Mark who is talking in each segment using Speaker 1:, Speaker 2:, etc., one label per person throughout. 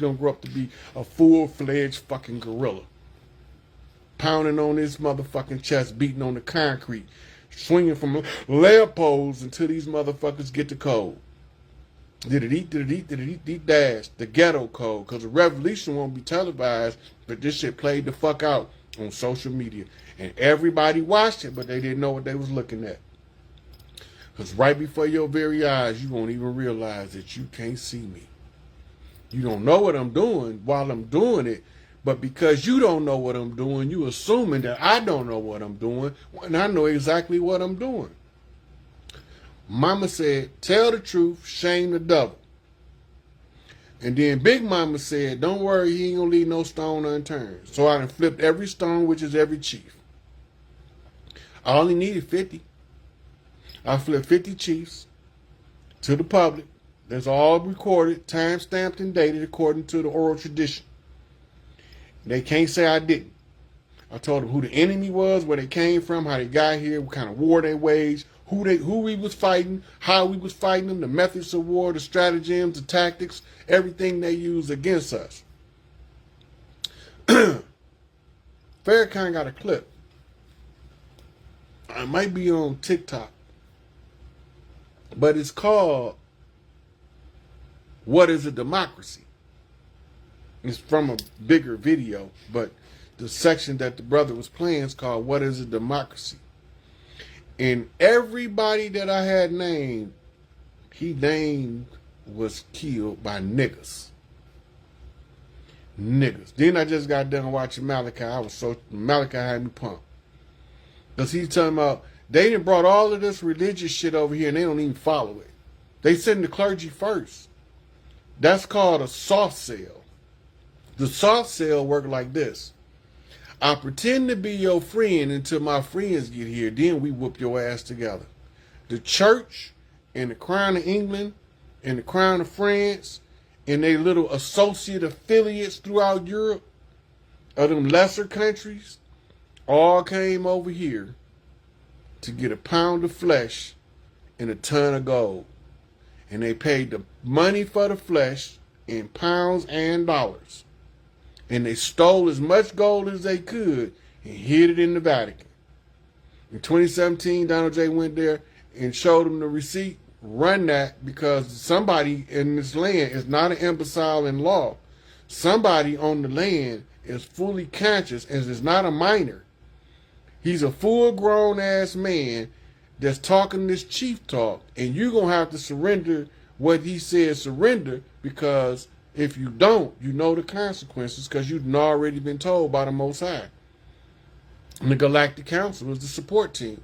Speaker 1: gonna grow up to be a full-fledged fucking gorilla. Pounding on his motherfucking chest, beating on the concrete, swinging from lamp poles until these motherfuckers get the code. Did it eat, dash. The ghetto code. Because the revolution won't be televised, but this shit played the fuck out on social media. And everybody watched it, but they didn't know what they was looking at. Because right before your very eyes, you won't even realize that you can't see me. You don't know what I'm doing while I'm doing it, but because you don't know what I'm doing, you assuming that I don't know what I'm doing, when I know exactly what I'm doing. Mama said, tell the truth, shame the devil. And then Big Mama said, don't worry, he ain't gonna leave no stone unturned. So I done flipped every stone, which is every chief. I only needed 50. I flipped 50 chiefs to the public. That's all recorded, time-stamped, and dated according to the oral tradition. They can't say I didn't. I told them who the enemy was, where they came from, how they got here, what kind of war they waged, who we was fighting, how we was fighting them, the methods of war, the stratagems, the tactics, everything they used against us. Farrakhan got a clip. I might be on TikTok, but it's called What is a Democracy? It's from a bigger video, but the section that the brother was playing is called What is a Democracy? And everybody that I had named, he named was killed by niggas. Niggas. Then I just got done watching Malachi. Malachi had me pumped. Because he's talking about, they done brought all of this religious shit over here and they don't even follow it. They send the clergy first. That's called a soft sell. The soft sell work like this. I pretend to be your friend until my friends get here. Then we whoop your ass together. The church and the Crown of England and the Crown of France and their little associate affiliates throughout Europe, of them lesser countries, all came over here to get a pound of flesh and a ton of gold. And they paid the money for the flesh in pounds and dollars. And they stole as much gold as they could and hid it in the Vatican. In 2017, Donald J. went there and showed them the receipt. Run that, because somebody in this land is not an imbecile in law. Somebody on the land is fully conscious and is not a minor. He's a full-grown ass man that's talking this chief talk, and you're going to have to surrender what he says surrender, because if you don't, you know the consequences, because you've already been told by the Most High. And the Galactic Council is the support team.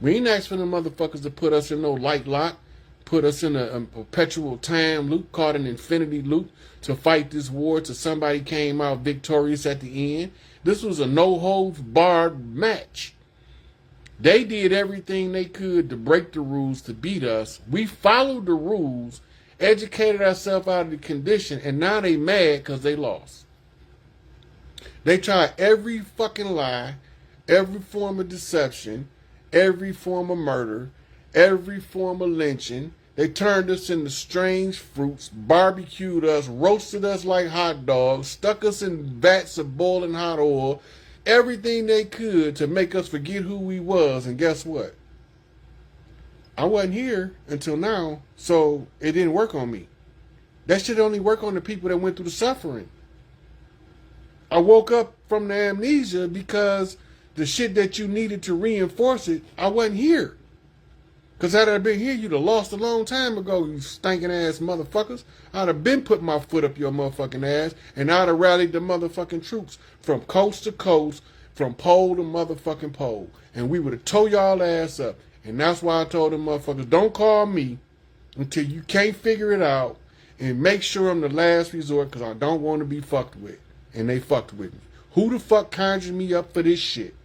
Speaker 1: We ain't asked for the motherfuckers to put us in no light lock, put us in a perpetual time loop, called an infinity loop, to fight this war till somebody came out victorious at the end. This was a no-holds-barred match. They did everything they could to break the rules to beat us. We followed the rules, educated ourselves out of the condition, and now they mad because they lost. They tried every fucking lie, every form of deception, every form of murder, every form of lynching. They turned us into strange fruits, barbecued us, roasted us like hot dogs, stuck us in vats of boiling hot oil, everything they could to make us forget who we was. And guess what? I wasn't here until now, so it didn't work on me. That shit only work on the people that went through the suffering. I woke up from the amnesia because the shit that you needed to reinforce it, I wasn't here. Because had I been here, you'd have lost a long time ago, you stinking ass motherfuckers. I'd have been putting my foot up your motherfucking ass, and I'd have rallied the motherfucking troops from coast to coast, from pole to motherfucking pole. And we would have tore y'all ass up. And that's why I told them motherfuckers, don't call me until you can't figure it out, and make sure I'm the last resort, because I don't want to be fucked with. And they fucked with me. Who the fuck conjured me up for this shit?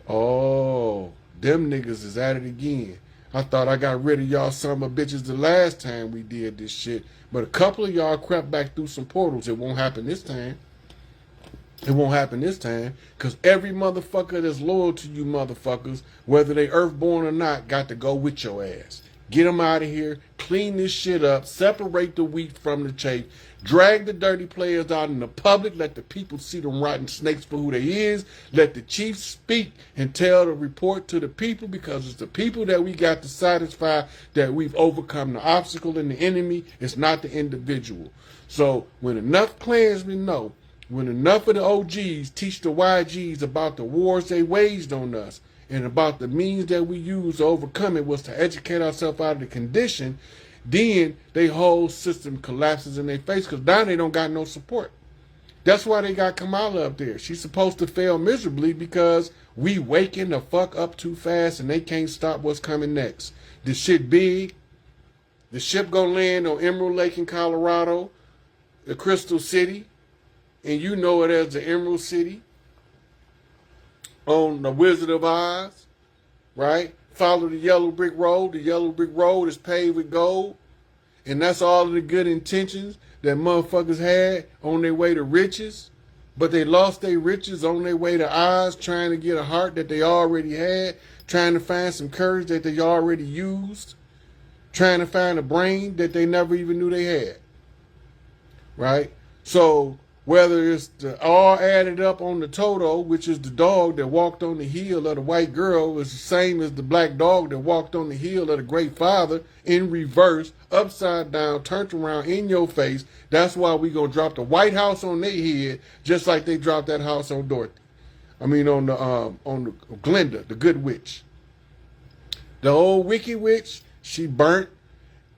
Speaker 1: Oh, them niggas is at it again. I thought I got rid of y'all son of bitches the last time we did this shit. But a couple of y'all crept back through some portals. It won't happen this time. It won't happen this time. Because every motherfucker that's loyal to you motherfuckers, whether they earthborn or not, got to go with your ass. get them out of here, clean this shit up, separate the wheat from the chaff, drag the dirty players out in the public, let the people see them rotten snakes for who they is, let the chiefs speak and tell the report to the people, because it's the people that we got to satisfy that we've overcome the obstacle and the enemy. It's not the individual. So when enough Klansmen know, when enough of the OGs teach the YGs about the wars they waged on us and about the means that we use to overcome it was to educate ourselves out of the condition, then their whole system collapses in their face, because now they don't got no support. That's why they got Kamala up there. She's supposed to fail miserably because we waking the fuck up too fast and they can't stop what's coming next. The shit big. The ship gonna land on Emerald Lake in Colorado, the Crystal City, and you know it as the Emerald City, on the Wizard of Oz, right? Follow the yellow brick road. The yellow brick road is paved with gold. And that's all of the good intentions that motherfuckers had on their way to riches. But they lost their riches on their way to Oz, trying to get a heart that they already had, trying to find some courage that they already used, trying to find a brain that they never even knew they had. Right? So whether it's all added up on the Toto, which is the dog that walked on the heel of the white girl, is the same as the black dog that walked on the heel of the great father, in reverse, upside down, turned around in your face. That's why we gonna drop the White House on their head, just like they dropped that house on Dorothy. I mean on the Glinda, the good witch. The old wicked witch, she burnt,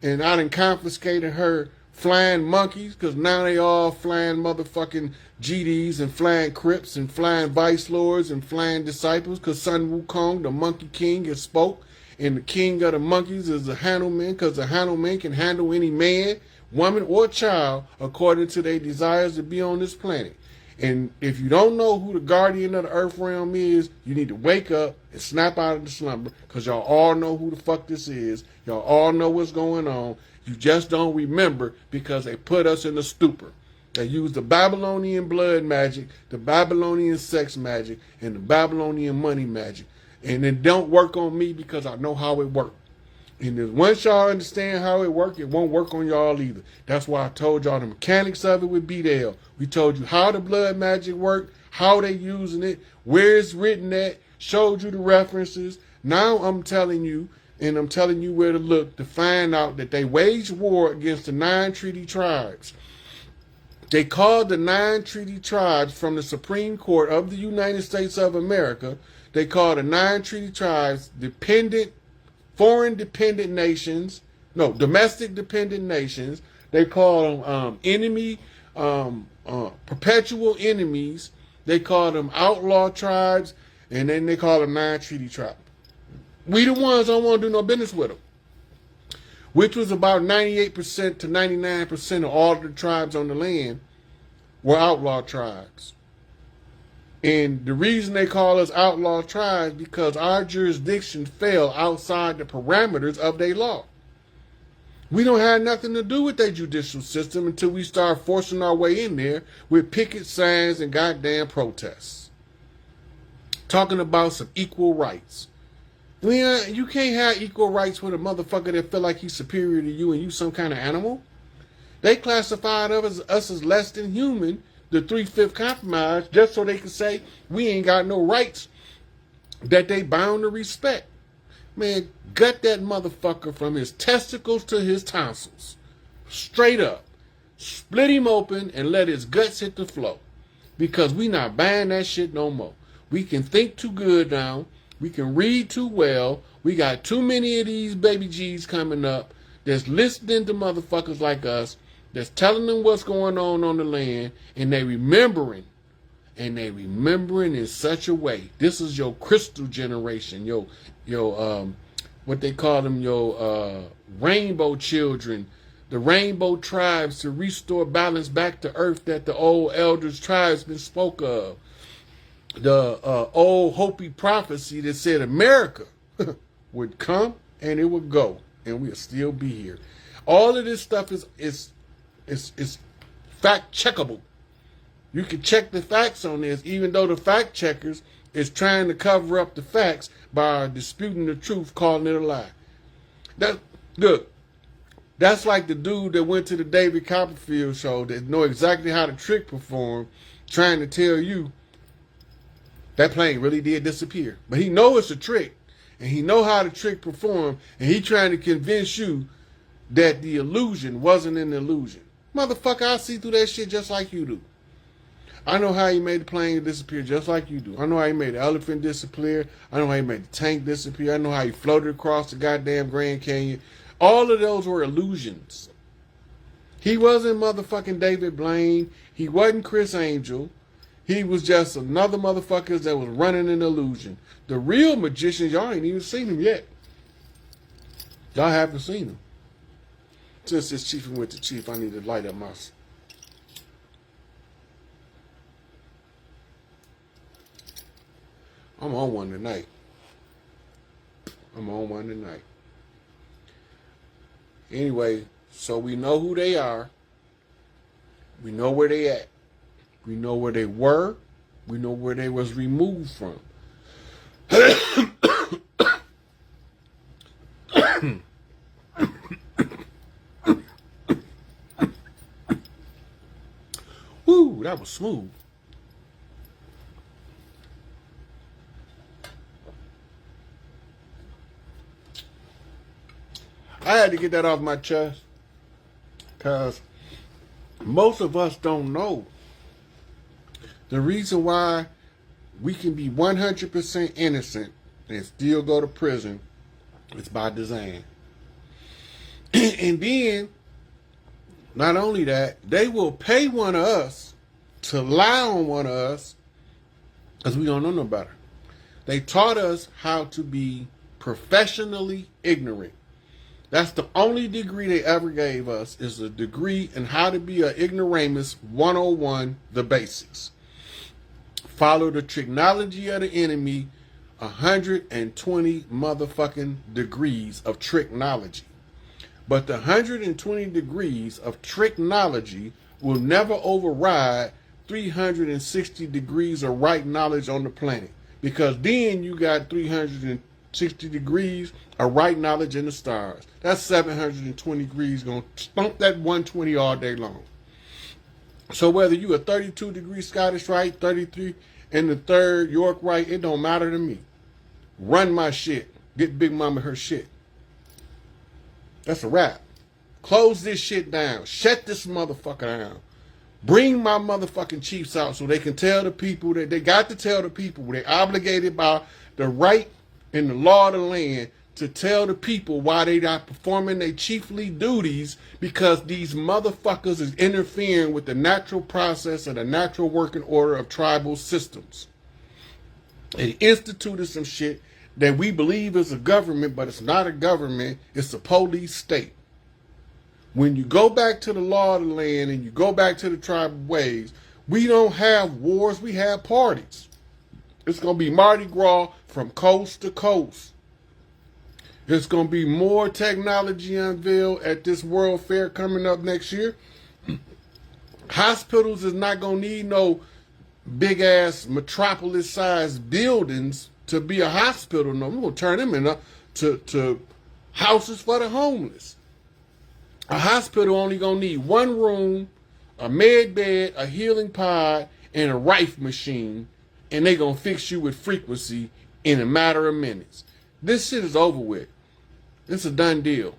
Speaker 1: and I done confiscated her flying monkeys, because now they all flying motherfucking GDs and flying Crips and flying Vice Lords and flying Disciples, because Sun Wukong, the Monkey King, has spoke, and the king of the monkeys is a Hanuman, because the Hanuman can handle any man, woman, or child according to their desires to be on this planet. And if you don't know who the guardian of the earth realm is, you need to wake up and snap out of the slumber, because y'all all know who the fuck this is. Y'all all know what's going on. You just don't remember because they put us in a stupor. They use the Babylonian blood magic, the Babylonian sex magic, and the Babylonian money magic. And it don't work on me because I know how it works. And once y'all understand how it works, it won't work on y'all either. That's why I told y'all the mechanics of it with B-Dale. We told you how the blood magic worked, how they using it, where it's written at, showed you the references. Now I'm telling you, and I'm telling you where to look to find out that they waged war against the 9 treaty tribes. They called the 9 treaty tribes from the Supreme Court of the United States of America. They called the 9 treaty tribes foreign dependent nations. No, domestic dependent nations. They call them perpetual enemies. They call them outlaw tribes. And then they call them 9 treaty tribes. We the ones don't want to do no business with them. Which was about 98% to 99% of all of the tribes on the land were outlaw tribes. And the reason they call us outlaw tribes because our jurisdiction fell outside the parameters of their law. We don't have nothing to do with their judicial system until we start forcing our way in there with picket signs and goddamn protests. Talking about some equal rights. You can't have equal rights with a motherfucker that feel like he's superior to you and you some kind of animal. They classified us as less than human, the 3/5 compromise, just so they can say we ain't got no rights that they bound to respect. Man, gut that motherfucker from his testicles to his tonsils. Straight up. Split him open and let his guts hit the floor. Because we not buying that shit no more. We can think too good now. We can read too well. We got too many of these baby G's coming up that's listening to motherfuckers like us, that's telling them what's going on the land, and they remembering. And they remembering in such a way. This is your crystal generation, your what they call them, your rainbow children, the rainbow tribes, to restore balance back to earth that the old elders tribesmen spoke of. The old Hopi prophecy that said America would come and it would go, and we'll still be here. All of this stuff is fact checkable. You can check the facts on this, even though the fact checkers is trying to cover up the facts by disputing the truth, calling it a lie. Look, that's like the dude that went to the David Copperfield show that know exactly how the trick perform, trying to tell you that plane really did disappear. But he know it's a trick, and he know how the trick perform, and he trying to convince you that the illusion wasn't an illusion. Motherfucker, I see through that shit just like you do. I know how he made the plane disappear just like you do. I know how he made the elephant disappear. I know how he made the tank disappear. I know how he floated across the goddamn Grand Canyon. All of those were illusions. He wasn't motherfucking David Blaine. He wasn't Chris Angel. He was just another motherfucker that was running an illusion. The real magicians, y'all ain't even seen him yet. Y'all haven't seen him. Since this chiefing with the chief, I need to light up my... I'm on one tonight. Anyway, so we know who they are. We know where they at. We know where they were. We know where they was removed from. Woo, that was smooth. I had to get that off my chest because most of us don't know. The reason why we can be 100% innocent and still go to prison is by design. And then, not only that, they will pay one of us to lie on one of us because we don't know no better. They taught us how to be professionally ignorant. That's the only degree they ever gave us, is a degree in how to be an ignoramus 101, the basics. Follow the technology of the enemy, 120 motherfucking degrees of technology. But the 120 degrees of technology will never override 360 degrees of right knowledge on the planet. Because then you got 360 degrees of right knowledge in the stars. That's 720 degrees going to stump that 120 all day long. So whether you a 32 degree Scottish Rite, 33 and the third York Rite, it don't matter to me. Run my shit. Get Big Mama her shit. That's a wrap. Close this shit down. Shut this motherfucker down. Bring my motherfucking chiefs out so they can tell the people that they got to tell the people they're obligated by the right and the law of the land to tell the people why they not performing their chiefly duties, because these motherfuckers is interfering with the natural process and the natural working order of tribal systems. They instituted some shit that we believe is a government, but it's not a government, it's a police state. When you go back to the law of the land and you go back to the tribal ways, we don't have wars, we have parties. It's going to be Mardi Gras from coast to coast. There's going to be more technology unveiled at this World Fair coming up next year. Hospitals is not going to need no big-ass metropolis-sized buildings to be a hospital. No, we're going to turn them into houses for the homeless. A hospital only going to need one room, a med bed, a healing pod, and a Rife machine, and they going to fix you with frequency in a matter of minutes. This shit is over with. It's a done deal.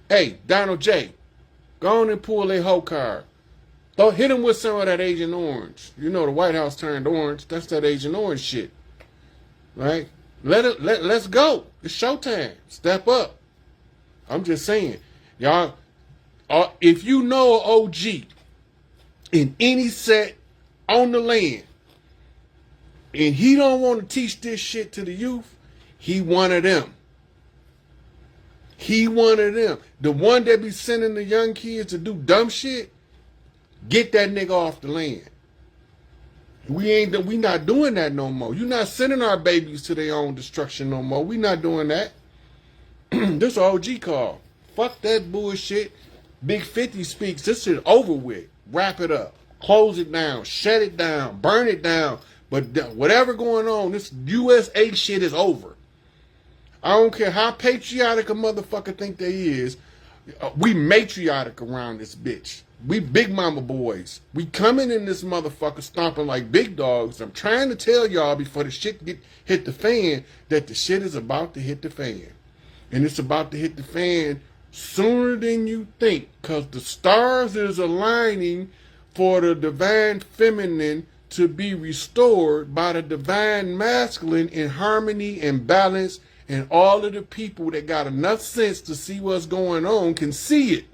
Speaker 1: Hey, Donald J., go on and pull their whole card. Don't hit him with some of that Agent Orange. You know the White House turned orange. That's that Agent Orange shit. Right? Let's go. It's showtime. Step up. I'm just saying. Y'all, if you know an OG in any set on the land, and he don't want to teach this shit to the youth, he one of them. He one of them. The one that be sending the young kids to do dumb shit, get that nigga off the land. We not doing that no more. You not sending our babies to their own destruction no more. We not doing that. This OG call. Fuck that bullshit. Big 50 speaks. This shit over with. Wrap it up. Close it down. Shut it down. Burn it down. But whatever going on, this USA shit is over. I don't care how patriotic a motherfucker think they is. We matriotic around this bitch. We big mama boys. We coming in this motherfucker stomping like big dogs. I'm trying to tell y'all before the shit hit the fan that the shit is about to hit the fan. And it's about to hit the fan sooner than you think, because the stars is aligning for the divine feminine to be restored by the divine masculine in harmony and balance, and all of the people that got enough sense to see what's going on can see it.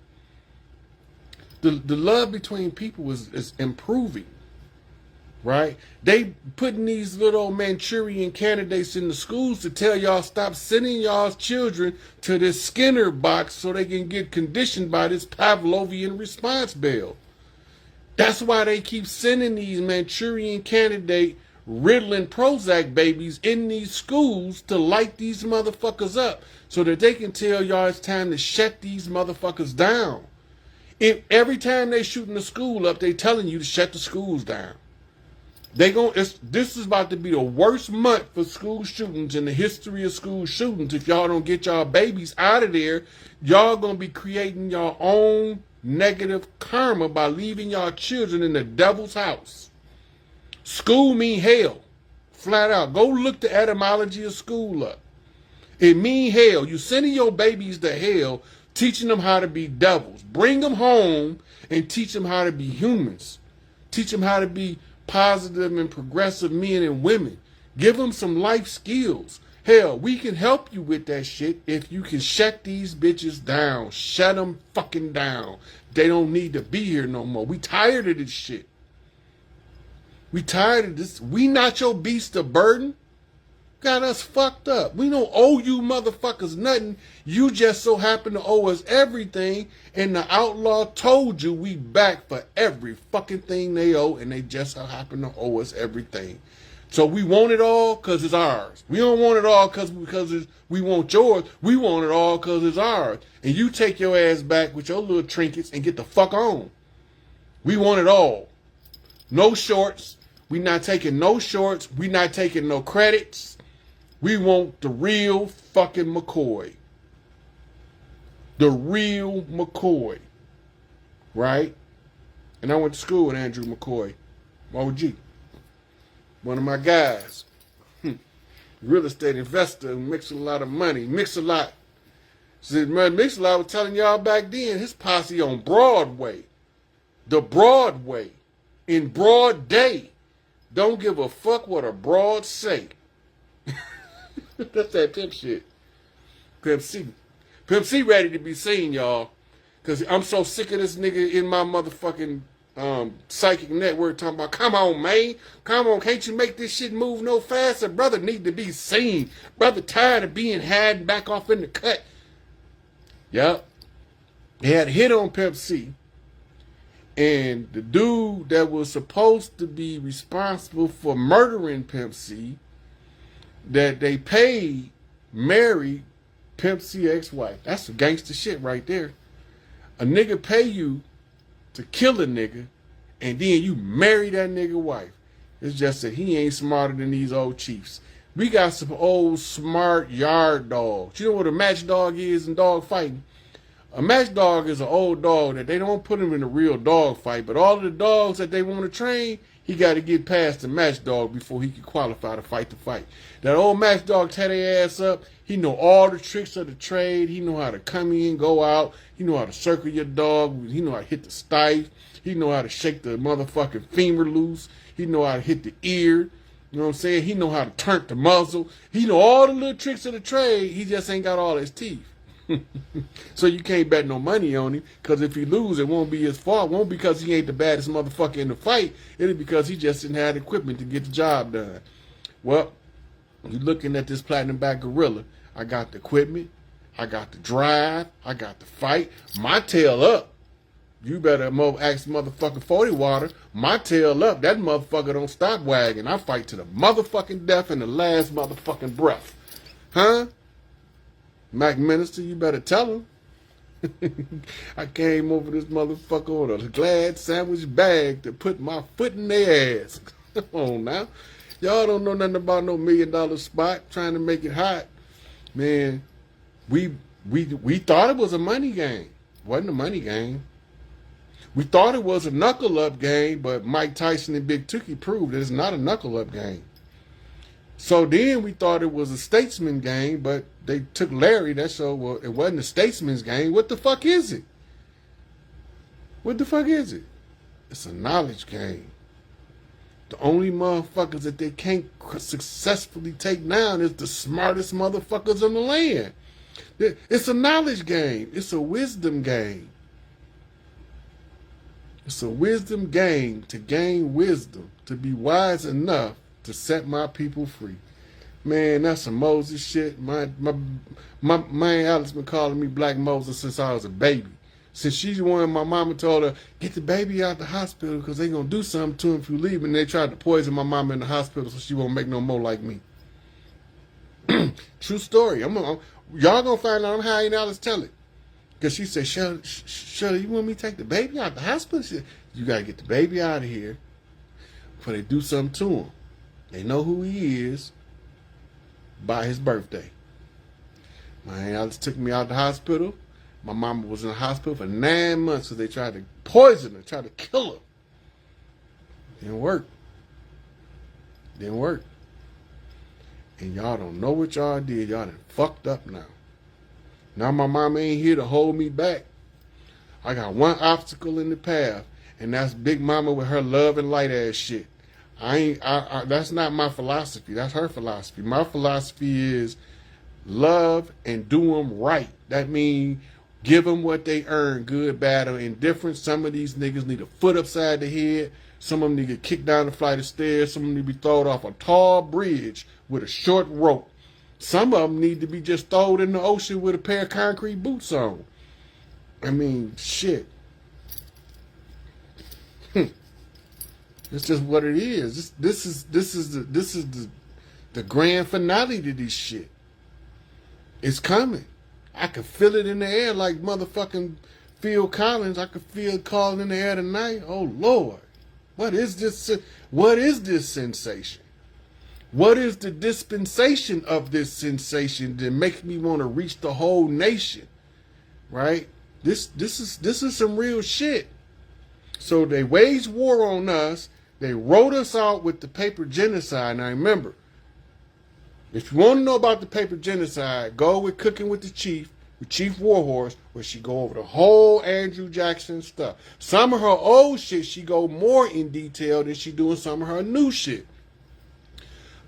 Speaker 1: The love between people is improving, right? They putting these little Manchurian candidates in the schools to tell y'all stop sending y'all's children to this Skinner box so they can get conditioned by this Pavlovian response bell. That's why they keep sending these Manchurian candidate Ritalin Prozac babies in these schools to light these motherfuckers up so that they can tell y'all it's time to shut these motherfuckers down. Every time they shooting the school up, they telling you to shut the schools down. This is about to be the worst month for school shootings in the history of school shootings. If y'all don't get y'all babies out of there, y'all gonna be creating your own negative karma by leaving y'all children in the devil's house. School mean hell, flat out. Go look the etymology of school up. It mean hell. You sending your babies to hell, teaching them how to be devils. Bring them home and teach them how to be humans. Teach them how to be positive and progressive men and women. Give them some life skills. Hell, we can help you with that shit if you can shut these bitches down. Shut them fucking down. They don't need to be here no more. We tired of this shit. We tired of this. We not your beast of burden. Got us fucked up. We don't owe you motherfuckers nothing. You just so happen to owe us everything, and the outlaw told you we back for every fucking thing they owe, and they just so happen to owe us everything. So we want it all because it's ours. We don't want it all because we want yours. We want it all because it's ours. And you take your ass back with your little trinkets and get the fuck on. We want it all. No shorts. We not taking no shorts. We not taking no credits. We want the real fucking McCoy. The real McCoy. Right? And I went to school with Andrew McCoy. OG. One of my guys. Real estate investor who makes a lot of money. Mix-a-lot. Said, man, Mix-a-lot was telling y'all back then, his posse on Broadway. The Broadway. In broad day. Don't give a fuck what a broad say. That's that pimp shit. Pimp C. Pimp C ready to be seen, y'all. Because I'm so sick of this nigga in my motherfucking psychic network talking about, come on, man. Come on, can't you make this shit move no faster? Brother need to be seen. Brother tired of being hiding back off in the cut. Yep. He had a hit on Pimp C. And the dude that was supposed to be responsible for murdering Pimp C, that they paid, married Pimp C ex-wife. That's some gangster shit right there. A nigga pay you to kill a nigga, and then you marry that nigga wife. It's just that he ain't smarter than these old chiefs. We got some old smart yard dogs. You know what a match dog is in dog fighting? A match dog is an old dog that they don't put him in a real dog fight, but all of the dogs that they want to train, he got to get past the match dog before he can qualify to fight the fight. That old match dog tear their ass up. He know all the tricks of the trade. He know how to come in, go out. He know how to circle your dog. He know how to hit the stife. He know how to shake the motherfucking femur loose. He know how to hit the ear. You know what I'm saying? He know how to turn the muzzle. He know all the little tricks of the trade. He just ain't got all his teeth. So you can't bet no money on him, because if he lose, it won't be his fault. It won't be because he ain't the baddest motherfucker in the fight. It'll be because he just didn't have the equipment to get the job done. Well, you're looking at this platinum back gorilla. I got the equipment. I got the drive. I got the fight. My tail up. You better ask motherfucking 40 water. My tail up. That motherfucker don't stop wagging. I fight to the motherfucking death and the last motherfucking breath. Huh? Mac Minister, you better tell him. I came over this motherfucker on a Glad sandwich bag to put my foot in their ass. Come on now. Y'all don't know nothing about no $1 million spot trying to make it hot. Man, we thought it was a money game. Wasn't a money game. We thought it was a knuckle up game, but Mike Tyson and Big Tookie proved that it's not a knuckle up game. So then we thought it was a statesman game, but they took Larry. Well, it wasn't a statesman's game. What the fuck is it? What the fuck is it? It's a knowledge game. The only motherfuckers that they can't successfully take down is the smartest motherfuckers on the land. It's a knowledge game. It's a wisdom game. It's a wisdom game to gain wisdom, to be wise enough to set my people free. Man, that's some Moses shit. My man Alex been calling me Black Moses since I was a baby. Since she's the one my mama told her, get the baby out the hospital because they gonna do something to him if you leave. And they tried to poison my mama in the hospital so she won't make no more like me. True story. Y'all gonna find out I'm high and Alex tell it. Because she said, Shirley, you want me to take the baby out the hospital? She said, you got to get the baby out of here before they do something to him. They know who he is by his birthday. My Aunt Alice took me out the hospital. My mama was in the hospital for 9 months, so they tried to poison her, tried to kill her. Didn't work. Didn't work. And y'all don't know what y'all did. Y'all done fucked up now. Now my mama ain't here to hold me back. I got one obstacle in the path, and that's Big Mama with her love and light ass shit. That's not my philosophy. That's her philosophy. My philosophy is love and do them right. That means give them what they earn, good, bad, or indifferent. Some of these niggas need a foot upside the head. Some of them need to get kicked down the flight of stairs. Some of them need to be thrown off a tall bridge with a short rope. Some of them need to be just thrown in the ocean with a pair of concrete boots on. I mean, shit. It's just what it is. This is the grand finale to this shit. It's coming. I can feel it in the air like motherfucking Phil Collins. I can feel it calling in the air tonight. Oh Lord, what is this? What is this sensation? What is the dispensation of this sensation that makes me want to reach the whole nation? Right? This is some real shit. So they waged war on us. They wrote us out with the paper genocide. Now remember, if you want to know about the paper genocide, go with Cooking with Chief Warhorse, where she go over the whole Andrew Jackson stuff. Some of her old shit, she go more in detail than she doing some of her new shit.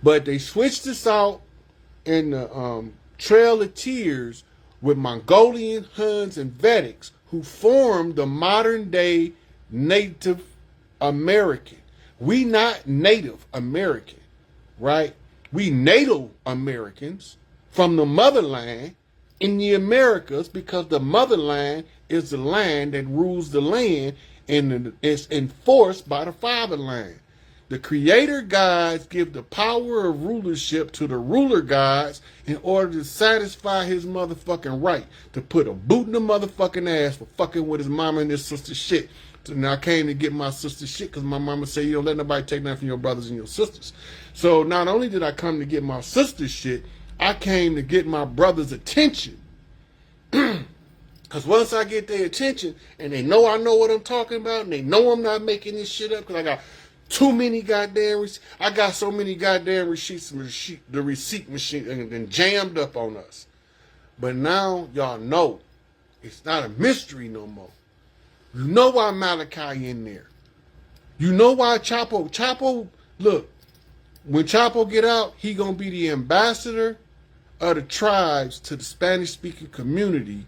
Speaker 1: But they switched this out in the Trail of Tears with Mongolian Huns and Vedics who formed the modern day Native American. We not Native American, right? We Native Americans from the motherland in the Americas, because the motherland is the land that rules the land and it's enforced by the fatherland. The creator gods give the power of rulership to the ruler gods in order to satisfy his motherfucking right to put a boot in the motherfucking ass for fucking with his mama and his sister shit. So now I came to get my sister shit because my mama said you don't let nobody take nothing from your brothers and your sisters. So not only did I come to get my sister's shit, I came to get my brother's attention. Because once I get their attention and they know I know what I'm talking about and they know I'm not making this shit up because I got too many goddamn receipts. I got so many goddamn receipts, the receipt machine and jammed up on us. But now y'all know it's not a mystery no more. You know why Malachi in there. You know why Chapo, look, when Chapo get out, he gonna be the ambassador of the tribes to the Spanish speaking community.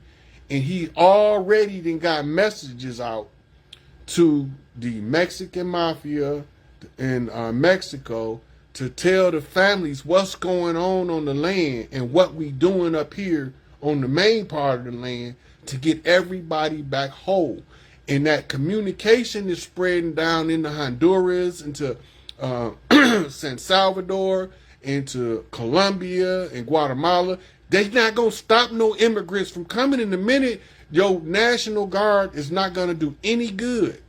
Speaker 1: And he already then got messages out to the Mexican mafia in Mexico to tell the families what's going on the land and what we doing up here on the main part of the land to get everybody back whole. And that communication is spreading down into Honduras, into San Salvador, into Colombia and Guatemala. They not gonna stop no immigrants from coming in the minute. Your National Guard is not gonna do any good.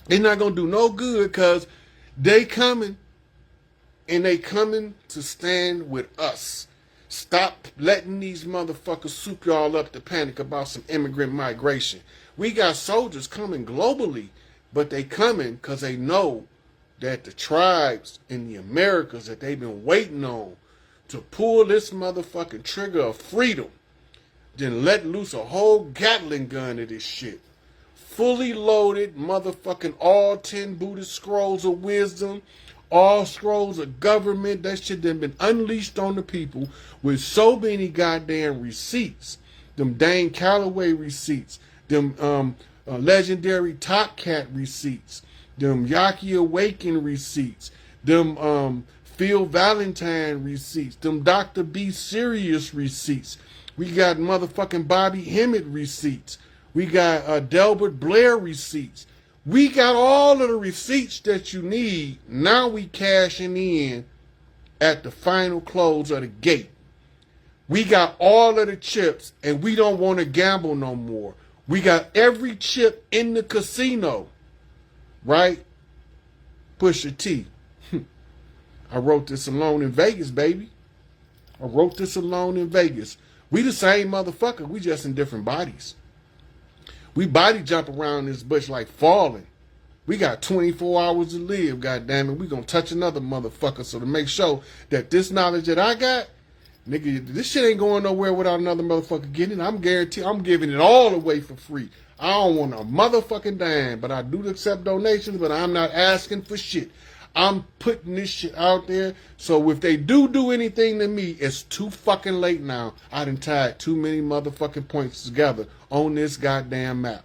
Speaker 1: They're not gonna do no good because they coming, and they coming to stand with us. Stop letting these motherfuckers soup y'all up to panic about some immigrant migration. We got soldiers coming globally, but they coming because they know that the tribes in the Americas that they've been waiting on to pull this motherfucking trigger of freedom, then let loose a whole Gatling gun of this shit. Fully loaded motherfucking all 10 Buddhist scrolls of wisdom, all scrolls of government. That shit done been unleashed on the people with so many goddamn receipts. Them Dane Calloway receipts. Them legendary Top Cat receipts. Them Yaki Awaken receipts. Them Phil Valentine receipts. Them Dr. B. Serious receipts. We got motherfucking Bobby Hemmett receipts. We got Delbert Blair receipts. We got all of the receipts that you need. Now we cashing in at the final close of the gate. We got all of the chips, and we don't want to gamble no more. We got every chip in the casino, right? Pusha T. I wrote this alone in Vegas, baby. I wrote this alone in Vegas. We the same motherfucker. We just in different bodies. We body jump around this bush like falling. We got 24 hours to live, goddammit. We gonna touch another motherfucker. So to make sure that this knowledge that I got, nigga, this shit ain't going nowhere without another motherfucker getting it. I'm guaranteed I'm giving it all away for free. I don't want a motherfucking dime, but I do accept donations, but I'm not asking for shit. I'm putting this shit out there. So if they do anything to me, it's too fucking late now. I done tied too many motherfucking points together on this goddamn map.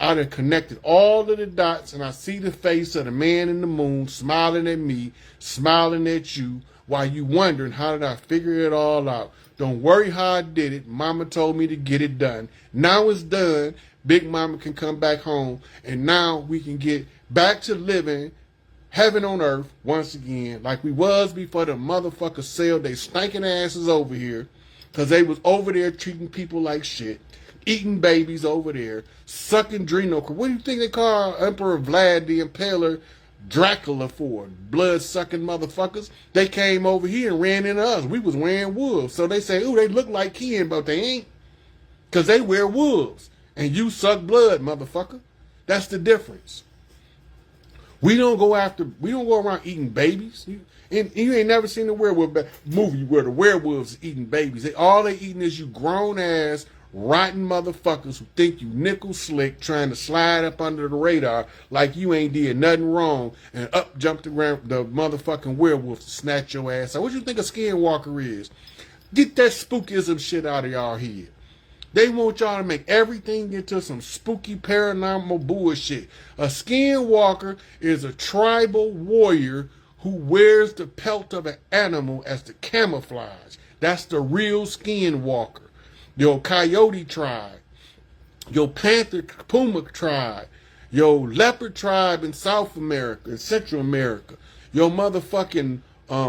Speaker 1: I done connected all of the dots, and I see the face of the man in the moon smiling at me, smiling at you, while you wondering, how did I figure it all out? Don't worry how I did it. Mama told me to get it done. Now it's done. Big Mama can come back home, and now we can get back to living heaven on earth once again, like we was before the motherfuckers sailed they stinking asses over here, because they was over there treating people like shit, eating babies over there, sucking Dreno. What do you think they call Emperor Vlad the Impaler Dracula for? Blood-sucking motherfuckers. They came over here and ran into us. We was wearing wolves. So they say, ooh, they look like kin, but they ain't, because they wear wolves. And you suck blood, motherfucker. That's the difference. We don't go around eating babies. You ain't never seen a werewolf movie where the werewolves eating babies. All they eating is you grown ass, rotten motherfuckers who think you nickel slick, trying to slide up under the radar like you ain't did nothing wrong, and up jump the motherfucking werewolf to snatch your ass out. What you think a skinwalker is? Get that spookism shit out of y'all head. They want y'all to make everything into some spooky paranormal bullshit. A skinwalker is a tribal warrior who wears the pelt of an animal as the camouflage. That's the real skinwalker. Your coyote tribe, your panther puma tribe, your leopard tribe in South America, in Central America, your motherfucking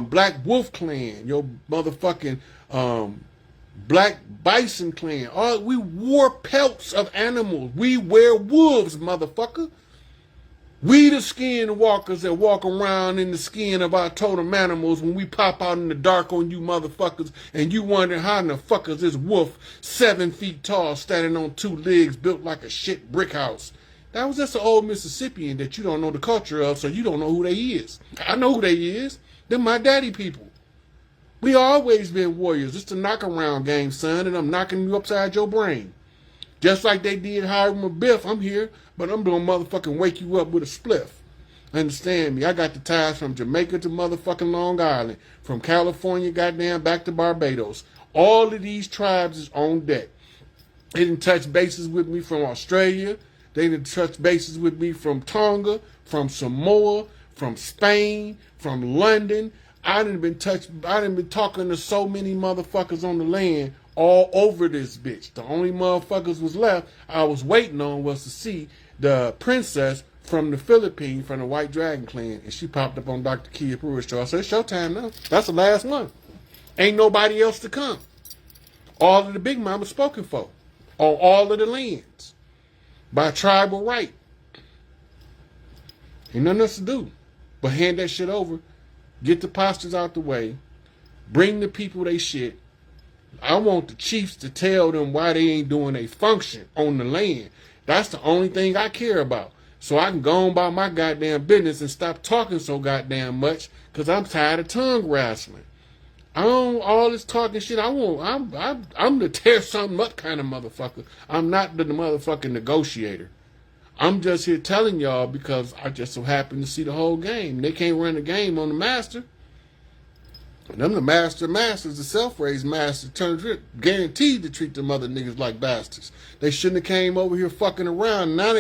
Speaker 1: black wolf clan, your motherfucking black bison clan. We wore pelts of animals. We wear wolves, motherfucker. We the skin walkers that walk around in the skin of our totem animals when we pop out in the dark on you motherfuckers, and you wonder how in the fuck is this wolf 7 feet tall standing on 2 legs built like a shit brick house. That was just an old Mississippian that you don't know the culture of, so you don't know who they is. I know who they is. They're my daddy people. We always been warriors. It's a knock-around game, son, and I'm knocking you upside your brain. Just like they did Hiram or Biff, I'm here, but I'm gonna motherfucking wake you up with a spliff. Understand me? I got the ties from Jamaica to motherfucking Long Island, from California, goddamn, back to Barbados. All of these tribes is on deck. They didn't touch bases with me from Australia. They didn't touch bases with me from Tonga, from Samoa, from Spain, from London. I done been talking to so many motherfuckers on the land all over this bitch. The only motherfuckers was left I was waiting on was to see the princess from the Philippines, from the White Dragon Clan, and she popped up on Dr. Kia Brewer's show. I said, it's showtime now. That's the last one. Ain't nobody else to come. All of the big mamas spoken for on all of the lands by tribal right. Ain't nothing else to do but hand that shit over. Get the posters out the way, bring the people they shit, I want the chiefs to tell them why they ain't doing a function on the land. That's the only thing I care about. So I can go on about my goddamn business and stop talking so goddamn much, because I'm tired of tongue wrestling. I don't all this talking shit. I'm the tear something up kind of motherfucker. I'm not the motherfucking negotiator. I'm just here telling y'all because I just so happen to see the whole game. They can't run the game on the master. And them the masters, the self-raised masters, guaranteed to treat them other niggas like bastards. They shouldn't have came over here fucking around. Now they